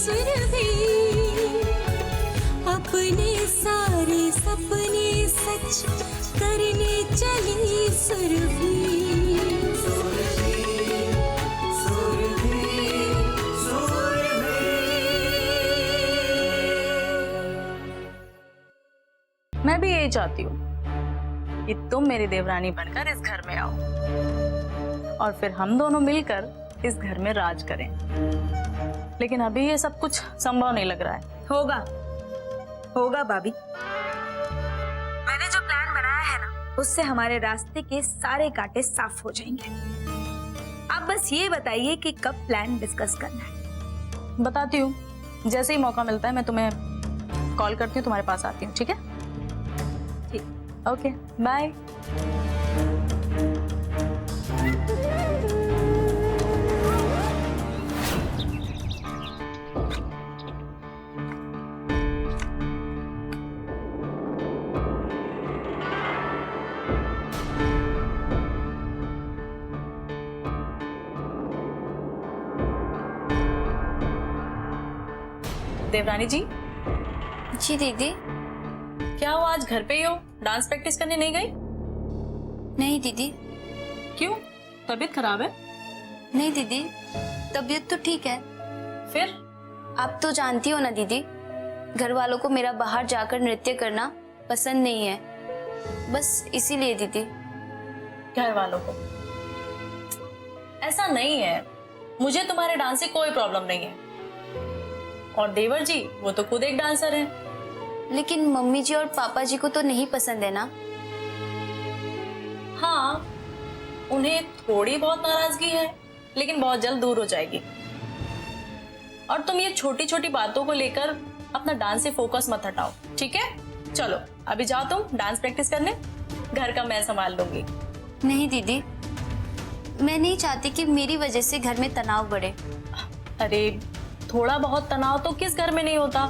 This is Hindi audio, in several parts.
सुरभि, अपने सारे सपने सच करने चली सुरभि। मैं भी यही चाहती हूँ कि तुम मेरी देवरानी बनकर इस घर में आओ और फिर हम दोनों मिलकर इस घर में राज करें। लेकिन अभी ये सब कुछ संभव नहीं लग रहा है। होगा होगा भाभी। मैंने जो प्लान बनाया है ना, उससे हमारे रास्ते के सारे कांटे साफ हो जाएंगे। आप बस ये बताइए कि कब प्लान डिस्कस करना है। बताती हूँ, जैसे ही मौका मिलता है मैं तुम्हें कॉल करती हूँ, तुम्हारे पास आती हूँ। ठीक है? ठीक। Okay, bye. देवरानी जी। जी दीदी। क्या हो, आज घर पे ही हो? डांस प्रैक्टिस करने नहीं गई? नहीं दीदी। क्यों, तबीयत खराब है? नहीं दीदी, तबीयत तो ठीक है। फिर? आप तो जानती हो ना दीदी, घर वालों को मेरा बाहर जाकर नृत्य करना पसंद नहीं है, बस इसीलिए दीदी। घर वालों को? ऐसा नहीं है, मुझे तुम्हारे डांस से कोई प्रॉब्लम नहीं है। और देवर जी, वो तो खुद एक डांसर हैं। लेकिन मम्मी जी और पापा जी को तो नहीं पसंद है ना? हाँ, उन्हें थोड़ी बहुत नाराजगी है, लेकिन बहुत जल्द दूर हो जाएगी। और तुम ये छोटी छोटी बातों को लेकर अपना डांस से फोकस मत हटाओ, ठीक है? चलो अभी जाओ तुम डांस प्रैक्टिस करने, घर का मैं संभाल लूंगी। नहीं दीदी, मैं नहीं चाहती कि मेरी वजह से घर में तनाव बढ़े। अरे थोड़ा बहुत तनाव तो किस घर में नहीं होता।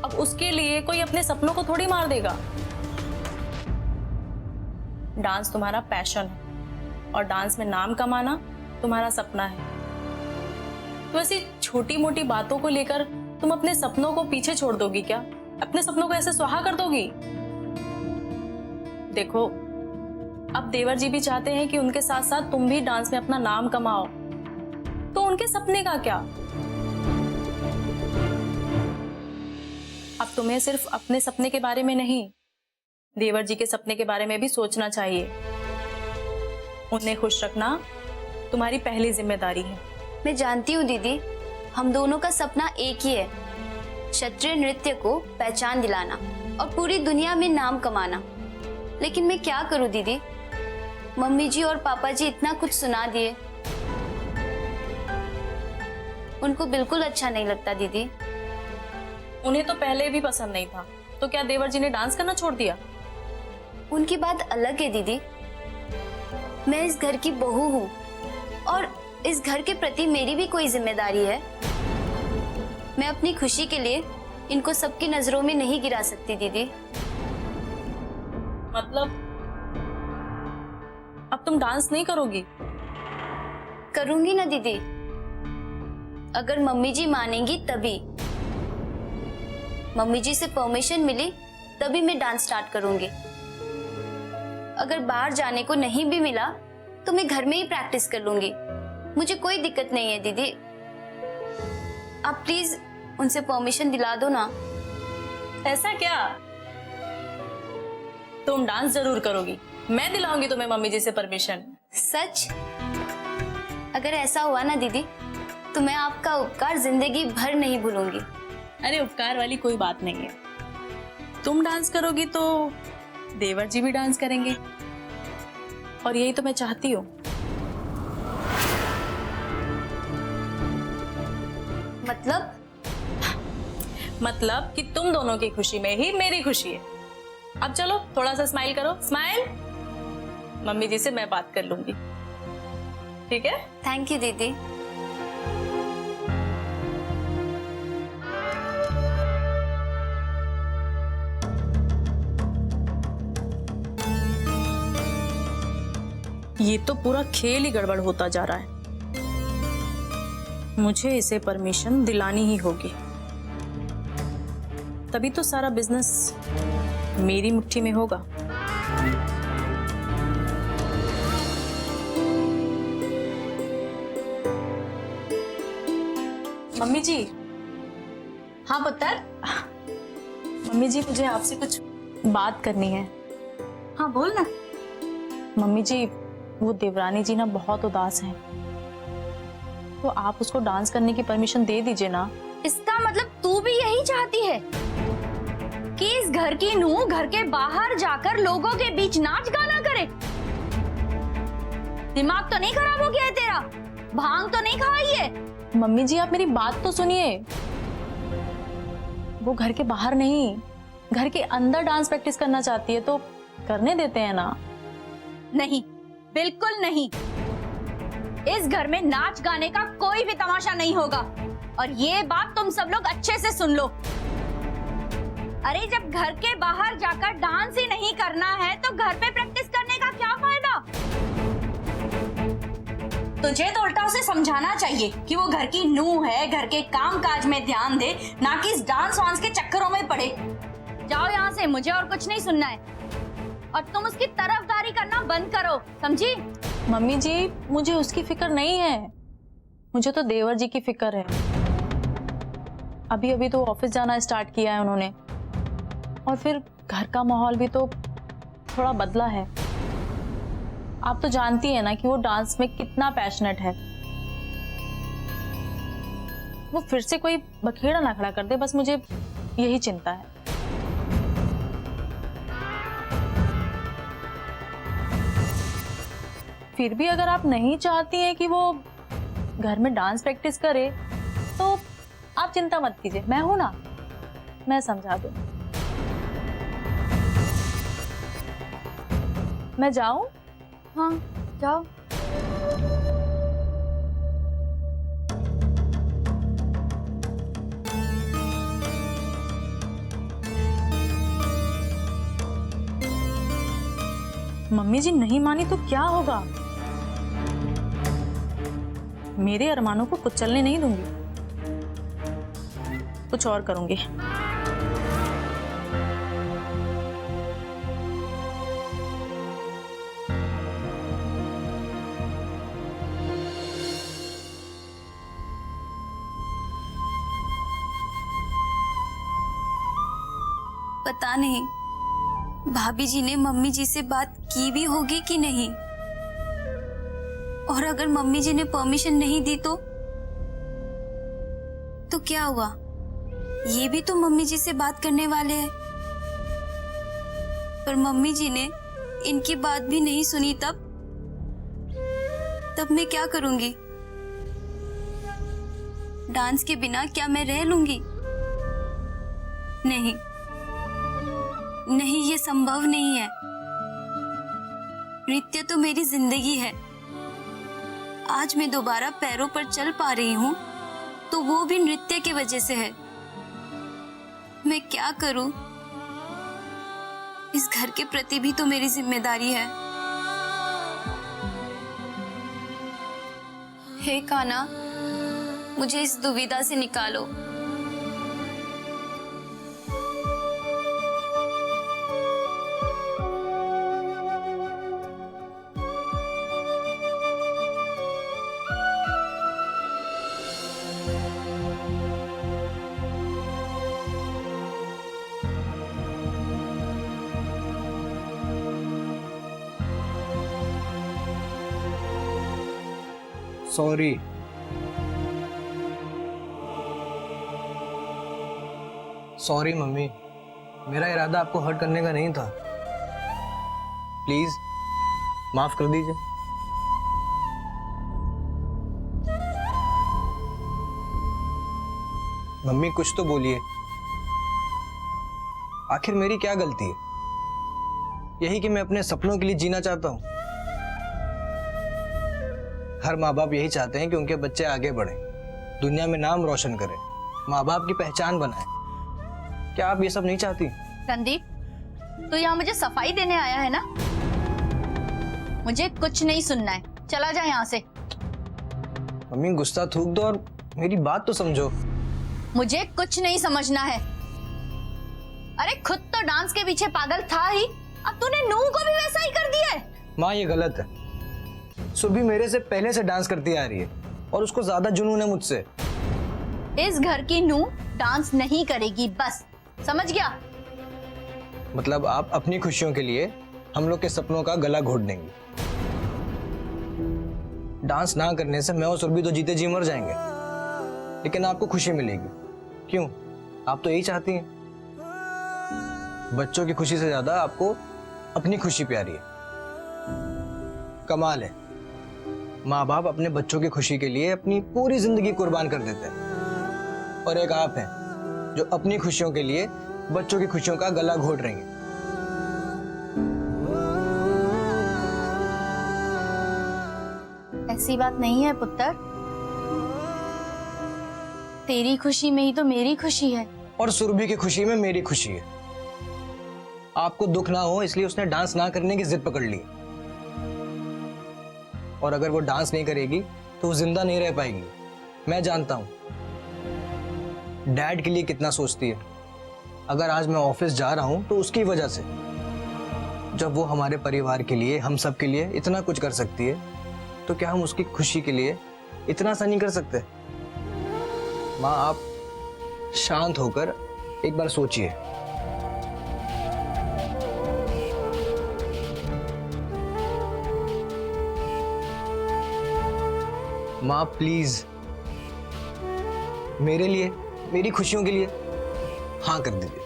अब उसके लिए कोई अपने सपनों को थोड़ी मार देगा। डांस तुम्हारा पैशन है और डांस में नाम कमाना तुम्हारा सपना है। तो ऐसी छोटी मोटी बातों को लेकर तुम अपने सपनों को पीछे छोड़ दोगी क्या? अपने सपनों को ऐसे स्वाहा कर दोगी? देखो, अब देवर जी भी चाहते हैं कि उनके साथ साथ तुम भी डांस में अपना नाम कमाओ, तो उनके सपने का क्या? अब तुम्हें सिर्फ अपने सपने के बारे में नहीं, देवर जी के सपने के बारे में भी सोचना चाहिए। उन्हें खुश रखना तुम्हारी पहली जिम्मेदारी है। मैं जानती हूँ दीदी, हम दोनों का सपना एक ही है, क्षत्रिय नृत्य को पहचान दिलाना और पूरी दुनिया में नाम कमाना। लेकिन मैं क्या करूँ दीदी, मम्मी जी और पापा जी इतना कुछ सुना दिए, उनको बिल्कुल अच्छा नहीं लगता दीदी। उन्हें तो पहले भी पसंद नहीं था, तो क्या देवर जी ने डांस करना छोड़ दिया? उनकी बात अलग है दीदी। मैं इस घर की बहू हूँ और इस घर के प्रति मेरी भी कोई जिम्मेदारी है। मैं अपनी खुशी के लिए इनको सबकी नजरों में नहीं गिरा सकती दीदी। मतलब अब तुम डांस नहीं करोगी? करूंगी ना दीदी, अगर मम्मी जी मानेंगी तभी। मम्मी जी से परमिशन मिली तभी मैं डांस स्टार्ट करूंगी। अगर बाहर जाने को नहीं भी मिला तो मैं घर में ही प्रैक्टिस कर लूंगी, मुझे कोई दिक्कत नहीं है दीदी। आप प्लीज उनसे परमिशन दिला दो ना। ऐसा क्या? तुम डांस जरूर करोगी, मैं दिलाऊंगी तुम्हें मम्मी जी से परमिशन। सच? अगर ऐसा हुआ ना दीदी, तो मैं आपका उपकार जिंदगी भर नहीं भूलूंगी। अरे उपकार वाली कोई बात नहीं है। तुम डांस करोगी तो देवर जी भी डांस करेंगे, और यही तो मैं चाहती हूँ। मतलब कि तुम दोनों की खुशी में ही मेरी खुशी है। अब चलो थोड़ा सा स्माइल करो, स्माइल। मम्मी जी से मैं बात कर लूंगी, ठीक है? थैंक यू दीदी। ये तो पूरा खेल ही गड़बड़ होता जा रहा है। मुझे इसे परमिशन दिलानी ही होगी। तभी तो सारा बिजनेस मेरी मुट्ठी में होगा। मम्मी जी। हाँ पुत्र। मम्मी जी, मुझे आपसे कुछ बात करनी है। हाँ बोल ना। मम्मी जी, वो देवरानी जी ना बहुत उदास हैं, तो आप उसको डांस करने की परमिशन दे दीजिए ना। इसका मतलब तू भी यही चाहती है कि इस घर की नूंह घर के बाहर जाकर लोगों के बीच नाच गाना करे? दिमाग तो नहीं खराब हो गया है तेरा? भांग तो नहीं खाई है? मम्मी जी, आप मेरी बात तो सुनिए। वो घर के बाहर नहीं, घर के अंदर डांस प्रैक्टिस करना चाहती है, तो करने देते हैं ना। नहीं, बिल्कुल नहीं। इस घर में नाच गाने का कोई भी तमाशा नहीं होगा, और ये बात तुम सब लोग अच्छे से सुन लो। अरे जब घर के बाहर जाकर डांस ही नहीं करना है तो घर पे प्रैक्टिस करने का क्या फायदा? तुझे तो उल्टा उसे समझाना चाहिए कि वो घर की नूंह है, घर के काम काज में ध्यान दे, ना कि इस डांस वांस के चक्करों में पड़े। जाओ यहाँ से, मुझे और कुछ नहीं सुनना है, और तुम उसकी तरफदारी करना बंद करो, समझी? मम्मी जी, मुझे उसकी फिक्र नहीं है, मुझे तो देवर जी की फिक्र है। अभी अभी तो ऑफिस जाना स्टार्ट किया है उन्होंने, और फिर घर का माहौल भी तो थोड़ा बदला है। आप तो जानती है ना कि वो डांस में कितना पैशनेट है। वो फिर से कोई बखेड़ा ना खड़ा कर दे, बस मुझे यही चिंता है। फिर भी अगर आप नहीं चाहती हैं कि वो घर में डांस प्रैक्टिस करे, तो आप चिंता मत कीजिए, मैं हूं ना, मैं समझा दूं। मैं जाऊं? हाँ जाओ। मम्मी जी नहीं मानी तो क्या होगा? मेरे अरमानों को कुचलने नहीं दूंगी, कुछ और करूंगी। पता नहीं भाभी जी ने मम्मी जी से बात की भी होगी कि नहीं, और अगर मम्मी जी ने परमिशन नहीं दी तो क्या हुआ? ये भी तो मम्मी जी से बात करने वाले हैं, पर मम्मी जी ने इनकी बात भी नहीं सुनी, तब मैं क्या करूंगी? डांस के बिना क्या मैं रह लूंगी? नहीं नहीं, ये संभव नहीं है। नृत्य तो मेरी जिंदगी है। आज मैं दोबारा पैरों पर चल पा रही हूँ तो वो भी नृत्य की वजह से है। मैं क्या करूँ? इस घर के प्रति भी तो मेरी जिम्मेदारी है। हे कान्हा, मुझे इस दुविधा से निकालो। सॉरी। सॉरी मम्मी, मेरा इरादा आपको हर्ट करने का नहीं था। प्लीज माफ कर दीजिए। मम्मी कुछ तो बोलिए, आखिर मेरी क्या गलती है? यही कि मैं अपने सपनों के लिए जीना चाहता हूं। हर माँ बाप यही चाहते हैं कि उनके बच्चे आगे बढ़े, दुनिया में नाम रोशन करें, माँ बाप की पहचान बनाए। क्या आप ये सब नहीं चाहती? रणदीप, तू यहाँ मुझे सफाई देने आया है ना? मुझे कुछ नहीं सुनना है, चला जा यहाँ से। मम्मी गुस्सा थूक दो और मेरी बात तो समझो। मुझे कुछ नहीं समझना है। अरे खुद तो डांस के पीछे पागल था ही, अब तूने नूह को भी वैसा ही कर दिया है। माँ ये गलत है। सुरभि मेरे से पहले से डांस करती आ रही है और उसको ज्यादा जुनून है मुझसे। इस घर की नूह डांस नहीं करेगी, बस समझ गया? मतलब आप अपनी खुशियों के लिए हम लोग के सपनों का गला घोट देंगे। डांस ना करने से मैं और सुरभि तो जीते जी मर जाएंगे, लेकिन आपको खुशी मिलेगी। क्यों? आप तो यही चाहती हैं। बच्चों की खुशी से ज्यादा आपको अपनी खुशी प्यारी है। कमाल है, माँ बाप अपने बच्चों की खुशी के लिए अपनी पूरी जिंदगी कुर्बान कर देते हैं, और एक आप हैं जो अपनी खुशियों के लिए बच्चों की खुशियों का गला घोट रही हैं। ऐसी बात नहीं है पुत्र, तेरी खुशी में ही तो मेरी खुशी है। और सुरभि की खुशी में मेरी खुशी है। आपको दुख ना हो इसलिए उसने डांस ना करने की जिद पकड़ ली, और अगर वो डांस नहीं करेगी तो वो जिंदा नहीं रह पाएगी। मैं जानता हूं डैड के लिए कितना सोचती है। अगर आज मैं ऑफिस जा रहा हूं तो उसकी वजह से। जब वो हमारे परिवार के लिए, हम सब के लिए इतना कुछ कर सकती है, तो क्या हम उसकी खुशी के लिए इतना सा नहीं कर सकते? माँ आप शांत होकर एक बार सोचिए। माँ प्लीज मेरे लिए, मेरी खुशियों के लिए हाँ कर दीजिए।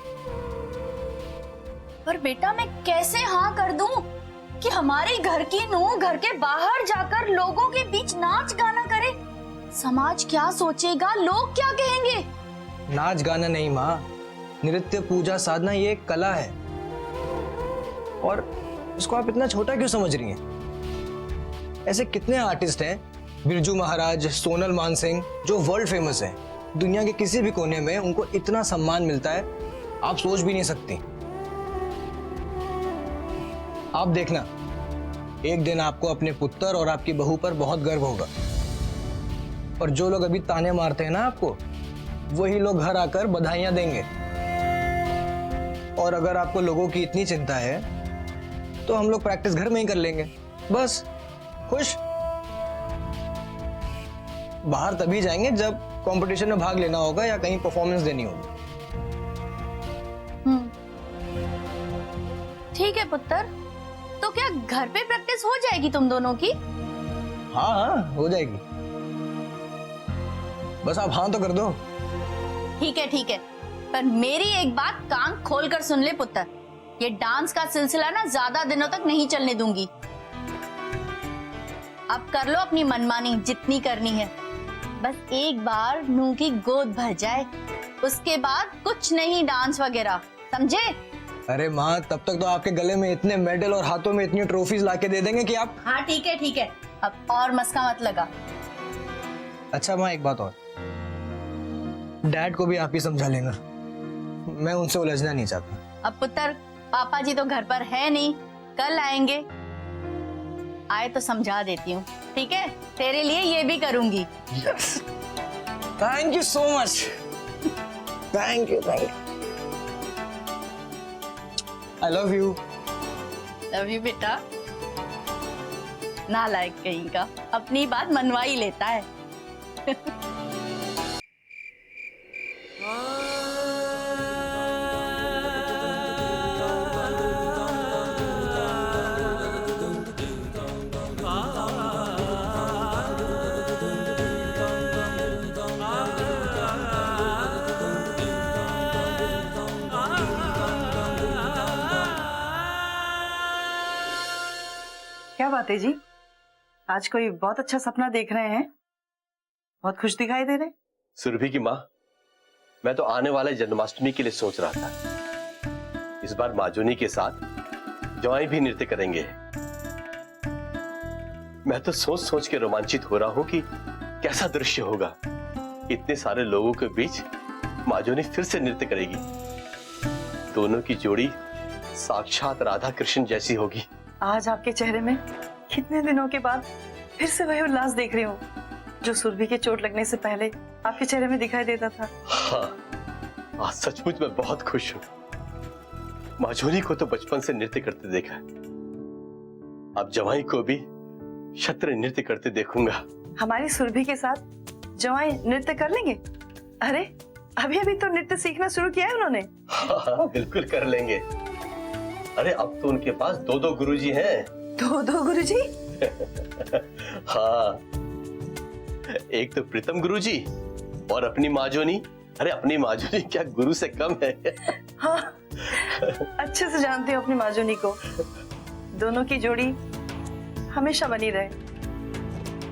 पर बेटा मैं कैसे हाँ कर दूं कि हमारे घर की नूह घर के बाहर जाकर लोगों के बीच नाच गाना करे? समाज क्या सोचेगा, लोग क्या कहेंगे? नाच गाना नहीं माँ, नृत्य, पूजा, साधना ये एक कला है, और इसको आप इतना छोटा क्यों समझ रही हैं? ऐसे कितने आर्टिस्ट हैं, बिरजू महाराज, सोनल मानसिंह, जो वर्ल्ड फेमस हैं। दुनिया के किसी भी कोने में उनको इतना सम्मान मिलता है, आप सोच भी नहीं सकती। आप देखना, एक दिन आपको अपने पुत्र और आपकी बहू पर बहुत गर्व होगा, और जो लोग अभी ताने मारते हैं ना आपको, वही लोग घर आकर बधाइयां देंगे। और अगर आपको लोगों की इतनी चिंता है तो हम लोग प्रैक्टिस घर में ही कर लेंगे, बस। खुश? बाहर तभी जाएंगे जब कंपटीशन में भाग लेना होगा या कहीं परफॉर्मेंस देनी होगी। ठीक है पुत्र, तो क्या घर पे प्रैक्टिस हो जाएगी तुम दोनों की? हाँ हाँ हो जाएगी, बस आप हाँ तो कर दो। ठीक है, पर मेरी एक बात कान खोलकर सुन ले पुत्र, ये डांस का सिलसिला ना ज्यादा दिनों तक नहीं चलने दूंगी। अब कर लो अपनी मनमानी जितनी करनी है, बस एक बार नूह की गोद भर जाए, उसके बाद कुछ नहीं डांस वगैरह, समझे? अरे माँ, तब तक तो आपके गले में इतने मेडल और हाथों में इतनी ट्रॉफीज लाके दे देंगे कि आप। हाँ ठीक है, अब और मस्का मत लगा। अच्छा माँ एक बात और, डैड को भी आप ही समझा लेना, मैं उनसे उलझना नहीं चाहता। अब पुत्र पापा जी तो घर पर है नहीं, कल आएंगे, आए तो समझा देती हूँ, ठीक है? तेरे लिए ये भी करूंगी। Yes, thank you so much, thank you. I love you. Love you बेटा। नालायक कहीं का, अपनी बात मनवा ही लेता है। क्या बात है जी, आज कोई बहुत अच्छा सपना देख रहे हैं, बहुत खुश दिखाई दे रहे। सुरभि की माँ, मैं तो आने वाले जन्माष्टमी के लिए सोच रहा था। इस बार माजूनी के साथ जवाई भी नृत्य करेंगे। मैं तो सोच सोच के रोमांचित हो रहा हूँ कि कैसा दृश्य होगा। इतने सारे लोगों के बीच माजूनी फिर से नृत्य करेगी। दोनों की जोड़ी साक्षात राधा कृष्ण जैसी होगी। आज आपके चेहरे में कितने दिनों के बाद फिर से वही उल्लास देख रही हूँ जो सुरभि के चोट लगने से पहले आपके चेहरे में दिखाई देता था। हाँ, आज सचमुच मैं बहुत खुश हूँ। माजोनी को तो बचपन से नृत्य करते देखा है, अब जवाई को भी शस्त्र नृत्य करते देखूंगा। हमारी सुरभि के साथ जवाई नृत्य कर लेंगे? अरे अभी अभी तो नृत्य सीखना शुरू किया है उन्होंने। हाँ, बिल्कुल कर लेंगे। अरे अब तो उनके पास 2-2 गुरुजी हैं। 2-2 गुरुजी? हाँ, एक तो प्रीतम गुरुजी और अपनी माजोनी। अरे अपनी माजोनी क्या गुरु से कम है? हाँ, अच्छे से जानती हूँ अपनी माजोनी को। दोनों की जोड़ी हमेशा बनी रहे।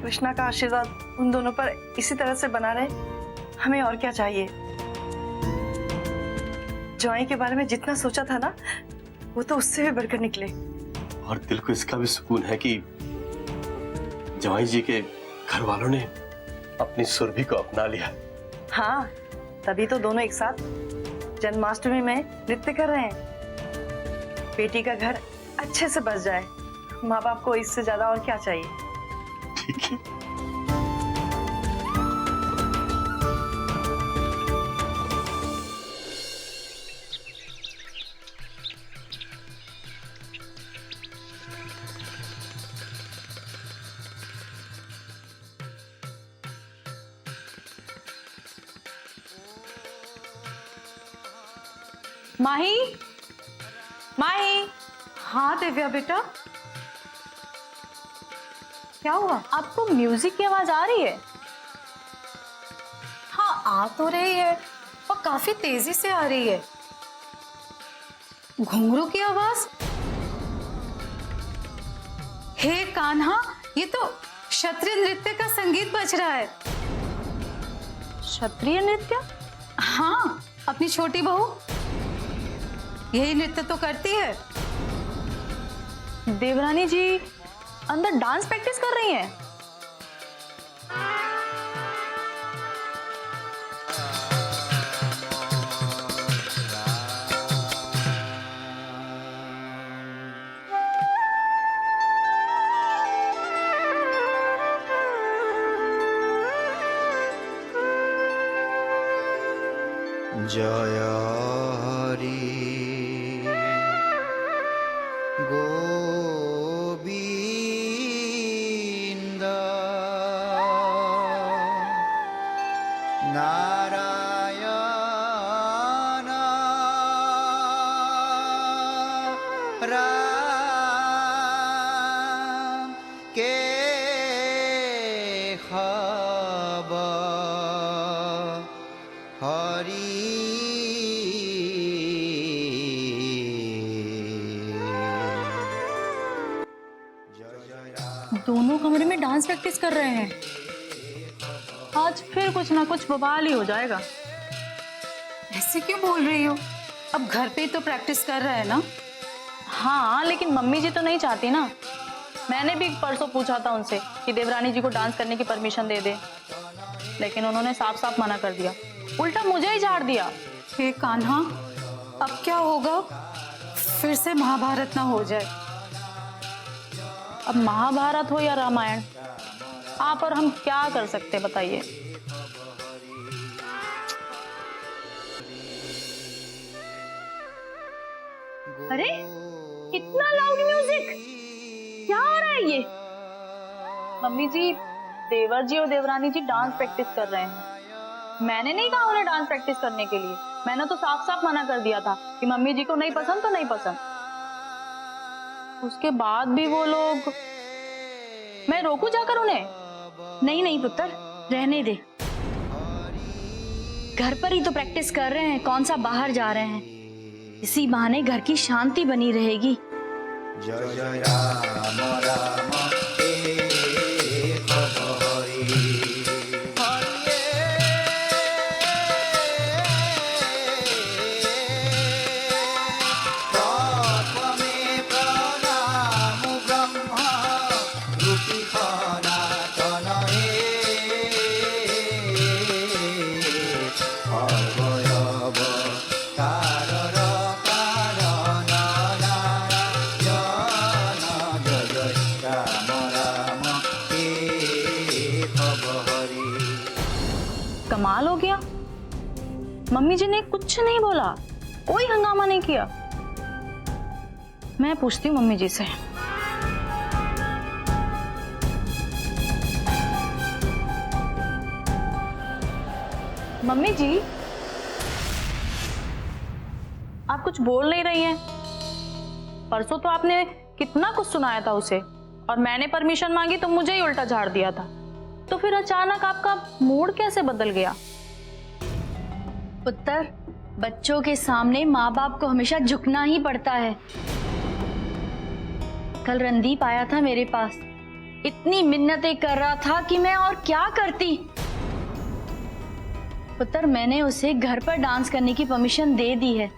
कृष्णा का आशीर्वाद उन दोनों पर इसी तरह से बना रहे, हमें और क्या चाहिए। जवाई के बारे में जितना सोचा था ना, वो तो उससे भी बढ़कर निकले। और दिल को इसका भी सुकून है कि जवाई जी के घर वालों ने अपनी सुरभि को अपना लिया। हाँ, तभी तो दोनों एक साथ जन्माष्टमी में नृत्य कर रहे हैं। बेटी का घर अच्छे से बस जाए, माँ बाप को इससे ज्यादा और क्या चाहिए। ठीक है। माही, माही। हाँ दिव्या बेटा, क्या हुआ? आपको म्यूजिक की आवाज आ रही है? हाँ आ तो रही है, और काफी तेजी से आ रही है। घुंघरू की आवाज? हे कान्हा, ये तो क्षत्रिय नृत्य का संगीत बज रहा है। क्षत्रिय नृत्य? हाँ, अपनी छोटी बहू यही नृत्य तो करती है। देवरानी जी अंदर डांस प्रैक्टिस कर रही हैं। जय हरि गोविंद नारायण राम के खबर हरि दोनों कमरे में डांस प्रैक्टिस कर रहे हैं। आज फिर कुछ ना कुछ बवाल ही हो जाएगा। ऐसे क्यों बोल रही हो? अब घर पे ही तो प्रैक्टिस कर रहे हैं ना। हाँ, लेकिन मम्मी जी तो नहीं चाहती ना। मैंने भी परसों पूछा था उनसे कि देवरानी जी को डांस करने की परमिशन दे दे, लेकिन उन्होंने साफ साफ मना कर दिया। उल्टा मुझे ही झाड़ दिया। हे कान्हा, अब क्या होगा? फिर से महाभारत ना हो जाए। अब महाभारत हो या रामायण, आप और हम क्या कर सकते बताइए। अरे कितना लाउड म्यूजिक, क्या हो रहा है ये? मम्मी जी, देवर जी और देवरानी जी डांस प्रैक्टिस कर रहे हैं। मैंने नहीं कहा उन्हें डांस प्रैक्टिस करने के लिए। मैंने तो साफ साफ मना कर दिया था कि मम्मी जी को नहीं पसंद तो नहीं पसंद। उसके बाद भी वो लोग, मैं रोकूं जाकर उन्हें? नहीं नहीं पुत्र, रहने दे। घर पर ही तो प्रैक्टिस कर रहे हैं, कौन सा बाहर जा रहे हैं। इसी बहाने घर की शांति बनी रहेगी। जय जय राम राम कमाल हो गया, मम्मी जी ने कुछ नहीं बोला, कोई हंगामा नहीं किया। मैं पूछती हूँ मम्मी जी से। मम्मी जी, आप कुछ बोल नहीं रही हैं। परसों तो आपने कितना कुछ सुनाया था उसे, और मैंने परमिशन मांगी तो मुझे ही उल्टा झाड़ दिया था। तो फिर अचानक आपका मूड कैसे बदल गया? पुत्र, बच्चों के सामने माँ बाप को हमेशा झुकना ही पड़ता है। कल रणदीप आया था मेरे पास, इतनी मिन्नतें कर रहा था कि मैं और क्या करती। पुत्र, मैंने उसे घर पर डांस करने की परमिशन दे दी है,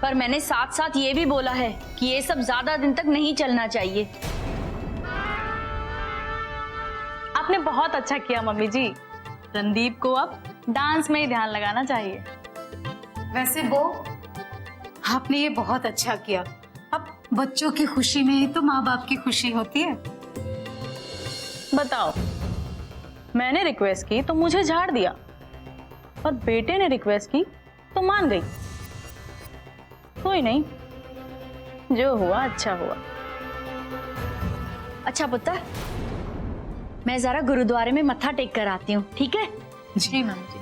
पर मैंने साथ साथ ये भी बोला है कि ये सब ज्यादा दिन तक नहीं चलना चाहिए। आपने बहुत अच्छा किया मम्मी जी। रणदीप को अब डांस में ही ध्यान लगाना चाहिए। वैसे वो आपने ये बहुत अच्छा किया। अब बच्चों की खुशी में ही तो माँ बाप की खुशी होती है। बताओ, मैंने रिक्वेस्ट की तो मुझे झाड़ दिया, और बेटे ने रिक्वेस्ट की तो मान गई। कोई नहीं, जो हुआ अच्छा हुआ। अच्छा पुत्र, मैं जरा गुरुद्वारे में मत्था टेक कर आती हूँ, ठीक है? जी मम्मी जी।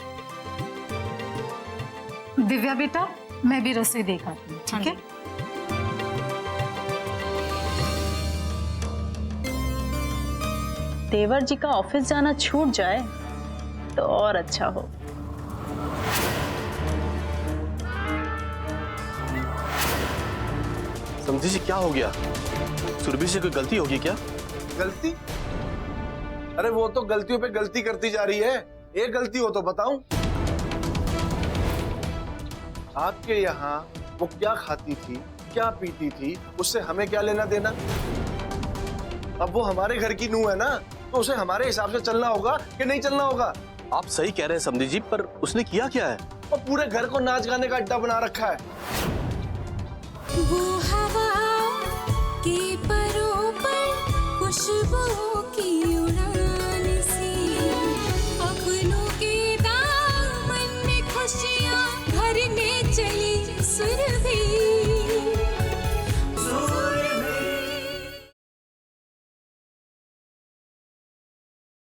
दिव्या बेटा, मैं भी रसोई देख आती हूँ, ठीक है? देवर जी का ऑफिस जाना छूट जाए तो और अच्छा हो। समझी जी, क्या हो गया? सुरभि से कोई गलती होगी क्या? गलती? अरे वो तो गलतियों पे गलती करती जा रही है। एक गलती हो तो बताऊं? आपके यहाँ वो क्या खाती थी, क्या पीती थी, उससे हमें क्या लेना देना? अब वो हमारे घर की नूह है ना, तो उसे हमारे हिसाब से चलना होगा कि नहीं चलना होगा? आप सही कह रहे हैं समझी जी, पर उसने किया क्या है? और पूरे घर को नाच गाने का अड्डा बना रखा है। वो हवा के परों पर खुशबू की